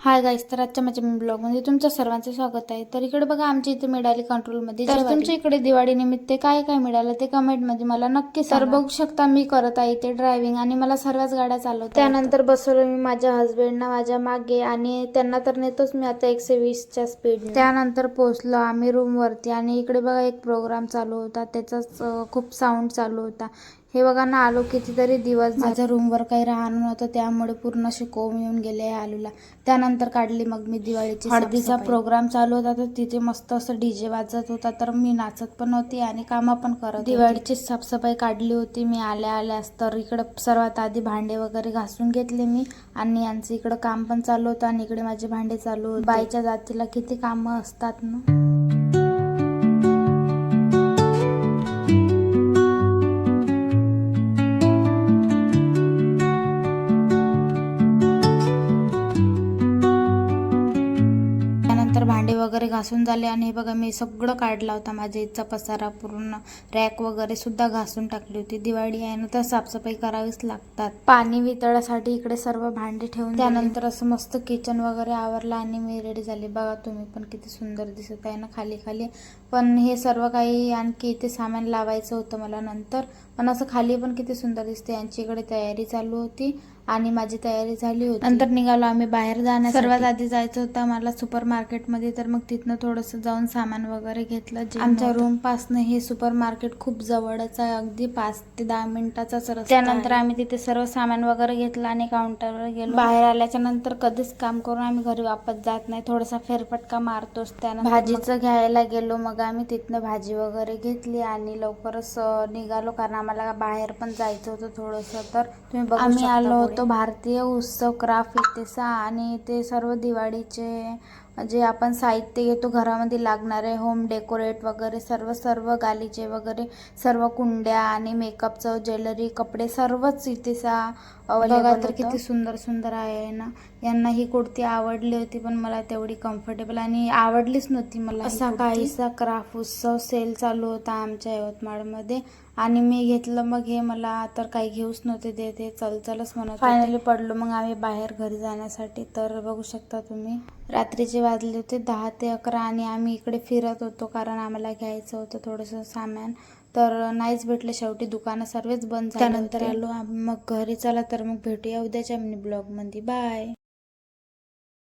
Hi guys, तर आजच्या माझ्या ब्लॉगमध्ये तुमचं सर्वांचं स्वागत आहे. तर इकडे बघा, आमच्या इथे मिळाली कंट्रोलमध्ये. तर तुमच्या इकडे दिवाळी निमित्त काय काय मिळालं ते कमेंटमध्ये मला नक्की सांगा. तर बघू शकता, मी करत आहे इथे ड्रायव्हिंग आणि मला सर्वच गाड्या चालवतात. त्यानंतर बसवलं मी माझ्या हस्बंडना माझ्या मागे आणि त्यांना तर नेतोच मी आता 120च्या स्पीड. त्यानंतर पोहोचलो आम्ही रूमवरती आणि इकडे बघा एक प्रोग्राम चालू होता, त्याचाच खूप साऊंड चालू होता. हे बघा ना, आलो कितीतरी दिवस. माझ्या रूमवर काही राहणं नव्हतं, त्यामुळे पूर्ण असे कोंब येऊन गेले आलूला. त्यानंतर काढली मग मी दिवाळीची. हळदीचा प्रोग्राम चालू होता, तर तिथे मस्त असं डीजे वाजत होता, तर मी नाचत पण होती आणि कामं पण करत. दिवाळीची साफसफाई काढली होती मी आल्यास. तर इकडं सर्वात आधी भांडे वगैरे घासून घेतले मी आणि यांचं इकडं काम पण चालू होतं आणि इकडे माझे भांडे चालू होते. बाईच्या जातीला किती कामं असतात ना. भांडे वगैरे घासून झाले आणि हे बघा, मी सगळं काढला होता माझ्या इथचा पसारा, पूर्ण रॅक वगैरे सुद्धा घासून टाकली होती. दिवाळी आहे ना, तर साफसफाई करावीच लागतात. पाणी वितळासाठी इकडे सर्व भांडे ठेवून त्यानंतर असं मस्त किचन वगैरे आवरलं आणि मी रेडी झाली. बघा तुम्ही पण किती सुंदर दिसत आहे ना खाली खाली. पण हे सर्व काही आणखी इथे सामान लावायचं होतं मला नंतर, पण असं खाली पण किती सुंदर दिसते. यांची इकडे तयारी चालू होती आणि माझी तयारी झाली होती. नंतर निघालो आम्ही बाहेर जाण्यासाठी. सर्वात आधी जायचं होतं मला सुपर मार्केटमध्ये, तर मग तिथनं थोडंसं जाऊन सामान वगैरे घेतलं. आमच्या रूम पासनं हे सुपर मार्केट खूप जवळच आहे, अगदी 5 ते 10 मिनिटाचाच रस्ता. त्यानंतर आम्ही तिथे सर्व सामान वगैरे घेतलं आणि काउंटरवर गेलो. बाहेर आल्याच्या नंतर कधीच काम करून आम्ही घरी वापस जात नाही, थोडासा फेरफटका मारतोच. त्यानंतर भाजीचं घ्यायला गेलो, मग आम्ही तिथनं भाजी वगैरे घेतली आणि लवकरच निघालो, कारण आम्हाला बाहेर पण जायचं होतं थोडंसं. तर तुम्ही बघू शकता, आम्ही आलो होतो भारतीय उत्सव क्राफ्ट इथे आणि ते सर्व दिवाळीचे जे आपण साहित्य घेतो घरामध्ये लागणारे, होम डेकोरेट वगैरे सर्व गालीचे वगैरे सर्व कुंड्या आणि मेकअपचं ज्वेलरी, कपडे सर्वच इथे बघा तर किती सुंदर सुंदर आहे ना. यांना ही कुर्ती आवडली होती, पण मला तेवढी कम्फर्टेबल आणि आवडलीच नव्हती मला. असा काहीसा क्राफ्ट उत्सव सेल चालू होता आमच्या यवतमाळमध्ये आणि मी घेतलं. मग हे मला तर काही घेऊच नव्हते देत, हे चलच म्हणत. फायनली पडलो मग आम्ही बाहेर घरी जाण्यासाठी. तर बघू शकता तुम्ही, रात्रीचे वाजले होते 10 ते 11 आणि आम्ही इकडे फिरत होतो, कारण आम्हाला घ्यायचं होतं थोडंसं सामान. तर नाहीच भेटलं शेवटी, दुकानं सर्वच बंद झाले. त्यानंतर आलो मग घरी. चला तर मग भेटूया उद्याच्या ब्लॉगमध्ये. बाय.